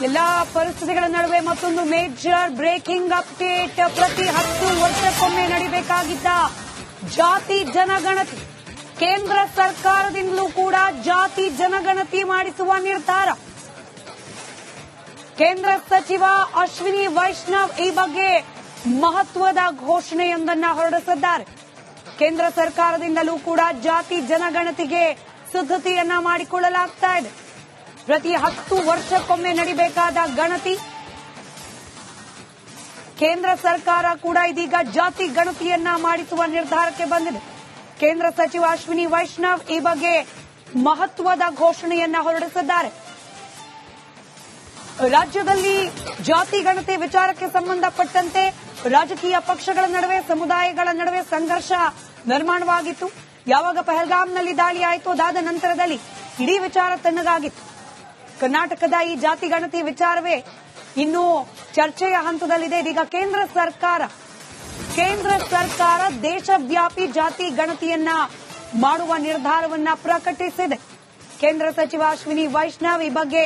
ಎಲ್ಲಾ ಪರಿಸ್ಥಿತಿಗಳ ನಡುವೆ ಮತ್ತೊಂದು ಮೇಜರ್ ಬ್ರೇಕಿಂಗ್ ಅಪ್ಡೇಟ್. ಪ್ರತಿ 10 ವರ್ಷಕ್ಕೊಮ್ಮೆ ನಡೆಯಬೇಕಾಗಿದ್ದ ಜಾತಿ ಜನಗಣತಿ ಕೇಂದ್ರ ಸರ್ಕಾರದಿಂದಲೂ ಕೂಡ ಜಾತಿ ಜನಗಣತಿ ಮಾಡಿಸುವ ನಿರ್ಧಾರ. ಕೇಂದ್ರ ಸಚಿವ ಅಶ್ವಿನಿ ವೈಷ್ಣವ್ ಈ ಬಗ್ಗೆ ಮಹತ್ವದ ಘೋಷಣೆಯೊಂದನ್ನ ಹೊರಡಿಸಿದ್ದಾರೆ. ಕೇಂದ್ರ ಸರ್ಕಾರದಿಂದಲೂ ಕೂಡ ಜಾತಿ ಜನಗಣತಿಗೆ ಸಿದ್ಧತೆಯನ್ನ ಮಾಡಿಕೊಳ್ಳಲಾಗ್ತಾ ಇದೆ. ಪ್ರತಿ 10 ವರ್ಷಕ್ಕೊಮ್ಮೆ ನಡೆಯಬೇಕಾದ ಗಣತಿ, ಕೇಂದ್ರ ಸರ್ಕಾರ ಕೂಡ ಇದೀಗ ಜಾತಿ ಗಣತಿಯನ್ನ ಮಾಡಿಸುವ ನಿರ್ಧಾರಕ್ಕೆ ಬಂದಿದೆ. ಕೇಂದ್ರ ಸಚಿವ ಅಶ್ವಿನಿ ವೈಷ್ಣವ್ ಈ ಬಗ್ಗೆ ಮಹತ್ವದ ಘೋಷಣೆಯನ್ನ ಹೊರಡಿಸಿದ್ದಾರೆ. ರಾಜ್ಯದಲ್ಲಿ ಜಾತಿ ಗಣತಿ ವಿಚಾರಕ್ಕೆ ಸಂಬಂಧಪಟ್ಟಂತೆ ರಾಜಕೀಯ ಪಕ್ಷಗಳ ನಡುವೆ, ಸಮುದಾಯಗಳ ನಡುವೆ ಸಂಘರ್ಷ ನಿರ್ಮಾಣವಾಗಿತ್ತು. ಯಾವಾಗ ಪಹಲ್ಗಾಮ್ನಲ್ಲಿ ದಾಳಿ ಆಯಿತು ಅದಾದ ನಂತರದಲ್ಲಿ ಇಡೀ ವಿಚಾರ ತಣ್ಣಗಾಗಿತ್ತು. ಕರ್ನಾಟಕದ ಈ ಜಾತಿ ಗಣತಿ ವಿಚಾರವೇ ಇನ್ನೂ ಚರ್ಚೆಯ ಹಂತದಲ್ಲಿದೆ. ಇದೀಗ ಕೇಂದ್ರ ಸರ್ಕಾರ ದೇಶವ್ಯಾಪಿ ಜಾತಿ ಗಣತಿಯನ್ನ ಮಾಡುವ ನಿರ್ಧಾರವನ್ನ ಪ್ರಕಟಿಸಿದೆ. ಕೇಂದ್ರ ಸಚಿವ ಅಶ್ವಿನಿ ವೈಷ್ಣವ್ ಈ ಬಗ್ಗೆ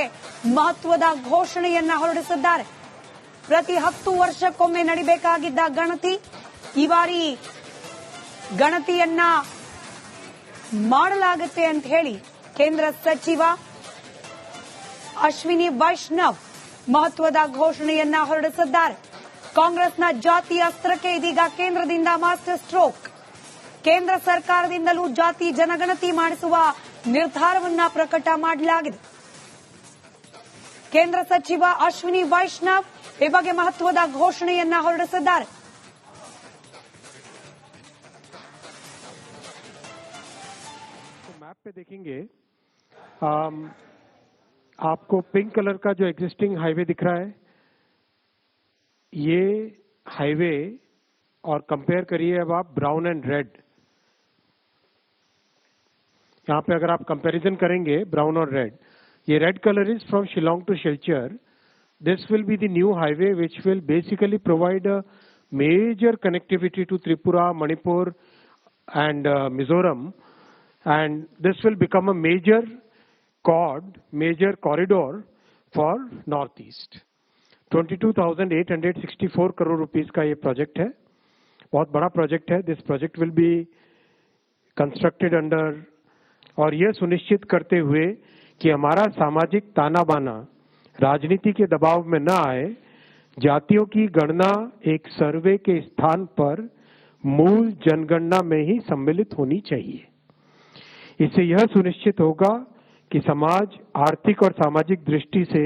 ಮಹತ್ವದ ಘೋಷಣೆಯನ್ನ ಹೊರಡಿಸಿದ್ದಾರೆ. ಪ್ರತಿ 10 ವರ್ಷಕ್ಕೊಮ್ಮೆ ನಡೆಯಬೇಕಾಗಿದ್ದ ಗಣತಿ, ಈ ಬಾರಿ ಗಣತಿಯನ್ನ ಮಾಡಲಾಗುತ್ತೆ ಅಂತ ಹೇಳಿ ಕೇಂದ್ರ ಸಚಿವ ಅಶ್ವಿನಿ ವೈಷ್ಣವ್ ಮಹತ್ವದ ಘೋಷಣೆಯನ್ನ ಹೊರಡಿಸಿದ್ದಾರೆ. ಕಾಂಗ್ರೆಸ್ನ ಜಾತಿ ಅಸ್ತ್ರಕ್ಕೆ ಇದೀಗ ಕೇಂದ್ರದಿಂದ ಮಾಸ್ಟರ್ ಸ್ಟ್ರೋಕ್. ಕೇಂದ್ರ ಸರ್ಕಾರದಿಂದಲೂ ಜಾತಿ ಜನಗಣತಿ ಮಾಡಿಸುವ ನಿರ್ಧಾರವನ್ನ ಪ್ರಕಟ ಮಾಡಲಾಗಿದೆ. ಕೇಂದ್ರ ಸಚಿವ ಅಶ್ವಿನಿ ವೈಷ್ಣವ್ ಈ ಬಗ್ಗೆ ಮಹತ್ವದ ಘೋಷಣೆಯನ್ನ ಹೊರಡಿಸಿದ್ದಾರೆ. मैप पे देखेंगे आपको पिंक कलर का जो एग्जिस्टिंग हाईवे दिख रहा है, ये हाईवे और कंपेयर करिए अब आप ब्राउन एंड रेड. यहाँ पे अगर आप कंपैरिजन करेंगे ब्राउन और रेड, ये red colour is from Shillong to Silchar. This will be the new highway which will basically provide a major connectivity to Tripura, Manipur and Mizoram, and this will become a major corridor for Northeast. 22,864 crore rupees का ये project है. बहुत बड़ा project है. This project will be constructed under, और ये सुनिश्चित करते हुए कि हमारा सामाजिक ताना बाना राजनीति के दबाव में न आए. जातियों की गणना एक सर्वे के स्थान पर मूल जनगणना में ही सम्मिलित होनी चाहिए. इससे यह सुनिश्चित होगा कि समाज आर्थिक और सामाजिक दृष्टि से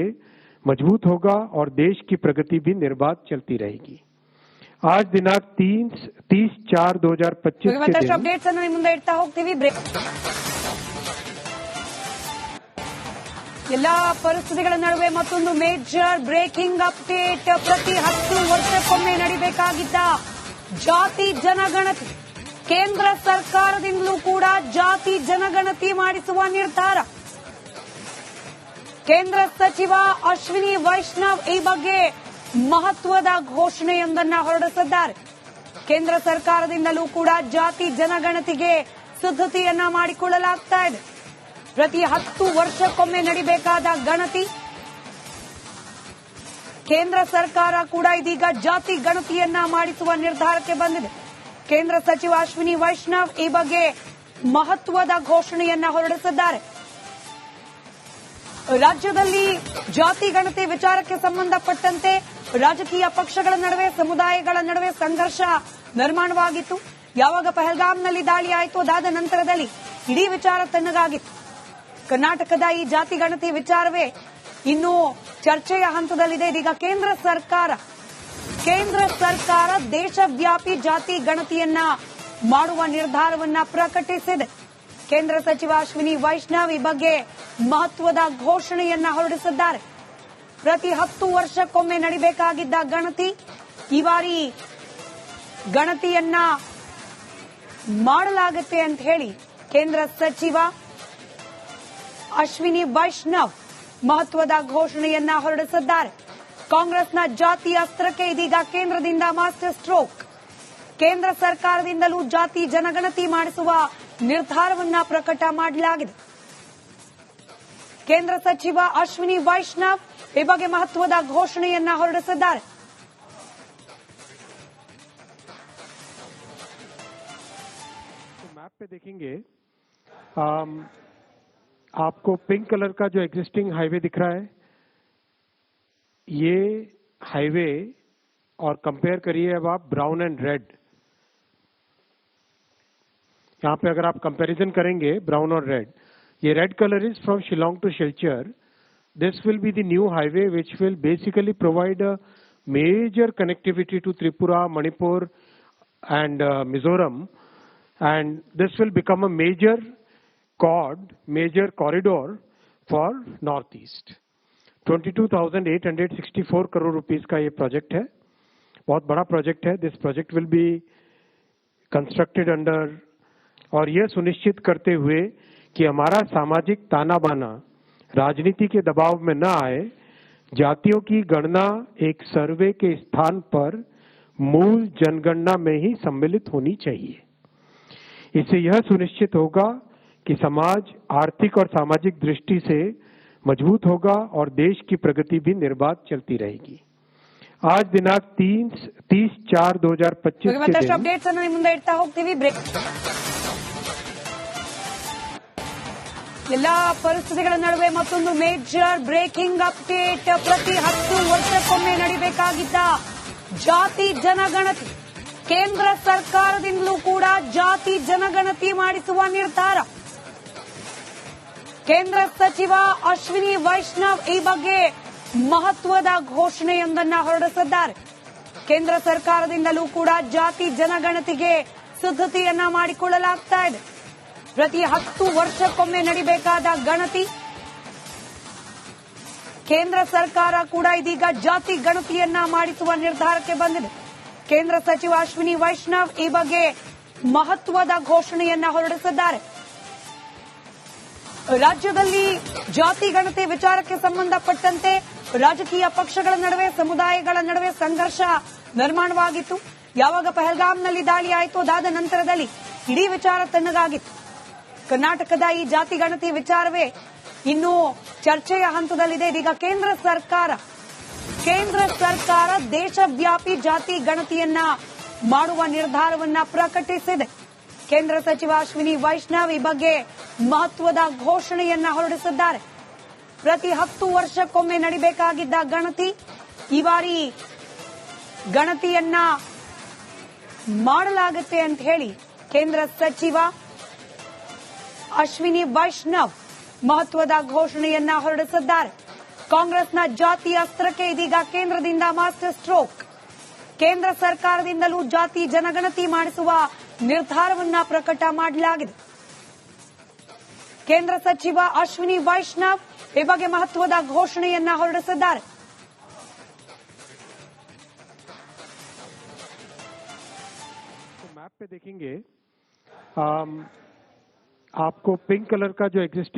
मजबूत होगा और देश की प्रगति भी निर्बाध चलती रहेगी. आज दिनांक 30/4/2025 के दिन अपडेट्स अನ್ನು ಮುಂದೆ ಇಡ್ತಾ ಹೋಗ್ತೀವಿ. ಎಲ್ಲಾ ಪರಿಸ್ಥಿತಿಗಳ ನಡುವೆ ಮತ್ತೊಂದು ಮೇಜರ್ ಬ್ರೇಕಿಂಗ್ ಅಪ್ಡೇಟ್. ಪ್ರತಿ 10 ವರ್ಷಕ್ಕೊಮ್ಮೆ ನಡೆಯಬೇಕಾಗಿದ್ದ ಜಾತಿ ಜನಗಣತಿ, ಕೇಂದ್ರ ಸರ್ಕಾರದಿಂದಲೂ ಕೂಡ ಜಾತಿ ಜನಗಣತಿ ಮಾಡಿಸುವ ನಿರ್ಧಾರ. ಕೇಂದ್ರ ಸಚಿವ ಅಶ್ವಿನಿ ವೈಷ್ಣವ್ ಈ ಬಗ್ಗೆ ಮಹತ್ವದ ಘೋಷಣೆಯೊಂದನ್ನ ಹೊರಡಿಸಿದ್ದಾರೆ. ಕೇಂದ್ರ ಸರ್ಕಾರದಿಂದಲೂ ಕೂಡ ಜಾತಿ ಜನಗಣತಿಗೆ ಸಿದ್ಧತೆಯನ್ನ ಮಾಡಿಕೊಳ್ಳಲಾಗ್ತಾ ಇದೆ. ಪ್ರತಿ 10 ವರ್ಷಕ್ಕೊಮ್ಮೆ ನಡೆಯಬೇಕಾದ ಗಣತಿ, ಕೇಂದ್ರ ಸರ್ಕಾರ ಕೂಡ ಇದೀಗ ಜಾತಿ ಗಣತಿಯನ್ನ ಮಾಡಿಸುವ ನಿರ್ಧಾರಕ್ಕೆ ಬಂದಿದೆ. ಕೇಂದ್ರ ಸಚಿವ ಅಶ್ವಿನಿ ವೈಷ್ಣವ್ ಈ ಬಗ್ಗೆ ಮಹತ್ವದ ಘೋಷಣೆಯನ್ನ ಹೊರಡಿಸಿದ್ದಾರೆ. ರಾಜ್ಯದಲ್ಲಿ ಜಾತಿ ಗಣತಿ ವಿಚಾರಕ್ಕೆ ಸಂಬಂಧಪಟ್ಟಂತೆ ರಾಜಕೀಯ ಪಕ್ಷಗಳ ನಡುವೆ, ಸಮುದಾಯಗಳ ನಡುವೆ ಸಂಘರ್ಷ ನಿರ್ಮಾಣವಾಗಿತ್ತು. ಯಾವಾಗ ಪಹಲ್ಗಾಮ್ನಲ್ಲಿ ದಾಳಿ ಆಯಿತು ಅದಾದ ನಂತರದಲ್ಲಿ ಇಡೀ ವಿಚಾರ ತಣ್ಣಗಾಗಿತ್ತು. ಕರ್ನಾಟಕದ ಈ ಜಾತಿ ಗಣತಿ ವಿಚಾರವೇ ಇನ್ನೂ ಚರ್ಚೆಯ ಹಂತದಲ್ಲಿದೆ. ಇದೀಗ ಕೇಂದ್ರ ಸರ್ಕಾರ ದೇಶವ್ಯಾಪಿ ಜಾತಿ ಗಣತಿಯನ್ನ ಮಾಡುವ ನಿರ್ಧಾರವನ್ನ ಪ್ರಕಟಿಸಿದೆ. ಕೇಂದ್ರ ಸಚಿವ ಅಶ್ವಿನಿ ವೈಷ್ಣವ್ ಈ ಬಗ್ಗೆ ಮಹತ್ವದ ಘೋಷಣೆಯನ್ನ ಹೊರಡಿಸಿದ್ದಾರೆ. ಪ್ರತಿ 10 ವರ್ಷಕ್ಕೊಮ್ಮೆ ನಡೆಯಬೇಕಾಗಿದ್ದ ಗಣತಿ, ಈ ಬಾರಿ ಗಣತಿಯನ್ನ ಮಾಡಲಾಗುತ್ತೆ ಅಂತ ಹೇಳಿ ಕೇಂದ್ರ ಸಚಿವ ಅಶ್ವಿನಿ ವೈಷ್ಣವ್ ಮಹತ್ವದ ಘೋಷಣೆಯನ್ನ ಹೊರಡಿಸಿದ್ದಾರೆ. ಕಾಂಗ್ರೆಸ್ನ ಜಾತಿ ಅಸ್ತ್ರಕ್ಕೆ ಇದೀಗ ಕೇಂದ್ರದಿಂದ ಮಾಸ್ಟರ್ ಸ್ಟ್ರೋಕ್. ಕೇಂದ್ರ ಸರ್ಕಾರದಿಂದಲೂ ಜಾತಿ ಜನಗಣತಿ ಮಾಡಿಸುವ ನಿರ್ಧಾರವನ್ನ ಪ್ರಕಟ ಮಾಡಲಾಗಿದೆ. ಕೇಂದ್ರ ಸಚಿವ ಅಶ್ವಿನಿ ವೈಷ್ಣವ್ ಈ ಬಗ್ಗೆ ಮಹತ್ವದ ಘೋಷಣೆಯನ್ನ ಹೊರಡಿಸಿದ್ದಾರೆ. मैप पे देखेंगे आपको पिंक कलर का जो एग्जिस्टिंग हाईवे दिख रहा है, ये हाईवे और कंपेयर करिए अब आप ब्राउन एंड रेड. यहाँ पे अगर आप कंपैरिजन करेंगे ब्राउन और रेड, ये red colour is from Shillong to Silchar. This will be the new highway which will basically provide a major connectivity to Tripura, Manipur and Mizoram, and this will become a major corridor for Northeast. 22,864 crore rupees का ये project है, बहुत बड़ा project है. This project will be constructed under, और ये सुनिश्चित करते हुए कि हमारा सामाजिक ताना बाना राजनीति के दबाव में न आए. जातियों की गणना एक सर्वे के स्थान पर मूल जनगणना में ही सम्मिलित होनी चाहिए. इससे यह सुनिश्चित होगा कि समाज आर्थिक और सामाजिक दृष्टि से मजबूत होगा और देश की प्रगति भी निर्बाध चलती रहेगी. आज दिनांक 30/4/2025 के दिन ಅಪ್ಡೇಟ್ಸ್ ಅನ್ನು ನಿಮ್ಮ ಮುಂದೆ ಇಡ್ತಾ ಹೋಗ್ತೀವಿ. ಬ್ರೇಕ್. ಎಲ್ಲಾ ಪರಿಸ್ಥಿತಿಗಳ ನಡುವೆ ಮತ್ತೊಂದು ಮೇಜರ್ ಬ್ರೇಕಿಂಗ್ ಅಪ್ಡೇಟ್. ಪ್ರತಿ 10 ವರ್ಷಕ್ಕೊಮ್ಮೆ ನಡೀಬೇಕಾಗಿದ್ದ ಜಾತಿ ಜನಗಣತಿ, ಕೇಂದ್ರ ಸರ್ಕಾರದಿಂದಲೂ ಕೂಡ ಜಾತಿ ಜನಗಣತಿ ಮಾಡಿಸುವ ನಿರ್ಧಾರ. ಕೇಂದ್ರ ಸಚಿವ ಅಶ್ವಿನಿ ವೈಷ್ಣವ್ ಈ ಬಗ್ಗೆ ಮಹತ್ವದ ಘೋಷಣೆಯೊಂದನ್ನ ಹೊರಡಿಸಿದ್ದಾರೆ. ಕೇಂದ್ರ ಸರ್ಕಾರದಿಂದಲೂ ಕೂಡ ಜಾತಿ ಜನಗಣತಿಗೆ ಸಿದ್ಧತೆಯನ್ನ ಮಾಡಿಕೊಳ್ಳಲಾಗ್ತಾ ಇದೆ. ಪ್ರತಿ 10 ವರ್ಷಕ್ಕೊಮ್ಮೆ ನಡೀಬೇಕಾದ ಗಣತಿ, ಕೇಂದ್ರ ಸರ್ಕಾರ ಕೂಡ ಇದೀಗ ಜಾತಿ ಗಣತಿಯನ್ನ ಮಾಡಿಸುವ ನಿರ್ಧಾರಕ್ಕೆ ಬಂದಿದೆ. ಕೇಂದ್ರ ಸಚಿವ ಅಶ್ವಿನಿ ವೈಷ್ಣವ್ ಈ ಬಗ್ಗೆ ಮಹತ್ವದ ಘೋಷಣೆಯನ್ನ ಹೊರಡಿಸಿದ್ದಾರೆ. ರಾಜ್ಯದಲ್ಲಿ ಜಾತಿ ಗಣತಿ ವಿಚಾರಕ್ಕೆ ಸಂಬಂಧಪಟ್ಟಂತೆ ರಾಜಕೀಯ ಪಕ್ಷಗಳ ನಡುವೆ, ಸಮುದಾಯಗಳ ನಡುವೆ ಸಂಘರ್ಷ ನಿರ್ಮಾಣವಾಗಿತ್ತು. ಯಾವಾಗ ಪಹಲ್ಗಾಮ್ನಲ್ಲಿ ದಾಳಿ ಆಯಿತು ಅದಾದ ನಂತರದಲ್ಲಿ ಇಡೀ ವಿಚಾರ ತಣ್ಣಗಾಗಿತ್ತು. ಕರ್ನಾಟಕದ ಈ ಜಾತಿ ಗಣತಿ ವಿಚಾರವೇ ಇನ್ನೂ ಚರ್ಚೆಯ ಹಂತದಲ್ಲಿದೆ. ಇದೀಗ ಕೇಂದ್ರ ಸರ್ಕಾರ ದೇಶವ್ಯಾಪಿ ಜಾತಿ ಗಣತಿಯನ್ನ ಮಾಡುವ ನಿರ್ಧಾರವನ್ನ ಪ್ರಕಟಿಸಿದೆ. ಕೇಂದ್ರ ಸಚಿವ ಅಶ್ವಿನಿ ವೈಷ್ಣವ್ ಈ ಬಗ್ಗೆ ಮಹತ್ವದ ಘೋಷಣೆಯನ್ನ ಹೊರಡಿಸಿದ್ದಾರೆ. ಪ್ರತಿ 10 ವರ್ಷಕ್ಕೊಮ್ಮೆ ನಡೀಬೇಕಾಗಿದ್ದ ಗಣತಿ, ಈ ಬಾರಿ ಗಣತಿಯನ್ನ ಮಾಡಲಾಗುತ್ತೆ ಅಂತ ಹೇಳಿ ಕೇಂದ್ರ ಸಚಿವ ಅಶ್ವಿನಿ ವೈಷ್ಣವ್ ಮಹತ್ವದ ಘೋಷಣೆಯನ್ನ ಹೊರಡಿಸಿದ್ದಾರೆ. ಕಾಂಗ್ರೆಸ್ನ ಜಾತಿ ಅಸ್ತ್ರಕ್ಕೆ ಇದೀಗ ಕೇಂದ್ರದಿಂದ ಮಾಸ್ಟರ್ ಸ್ಟ್ರೋಕ್. ಕೇಂದ್ರ ಸರ್ಕಾರದಿಂದಲೂ ಜಾತಿ ಜನಗಣತಿ ಮಾಡಿಸುವ ನಿರ್ಧಾರವನ್ನ ಪ್ರಕಟ ಮಾಡಲಾಗಿದೆ. ಕೇಂದ್ರ ಸಚಿವ ಅಶ್ವಿನಿ ವೈಷ್ಣವ್ ಈ ಬಗ್ಗೆ ಮಹತ್ವದ ಘೋಷಣೆಯನ್ನ ಹೊರಡಿಸಿದ್ದಾರೆ. मैप पे देखेंगे आपको पिंक कलर का जो एग्जिस्टिंग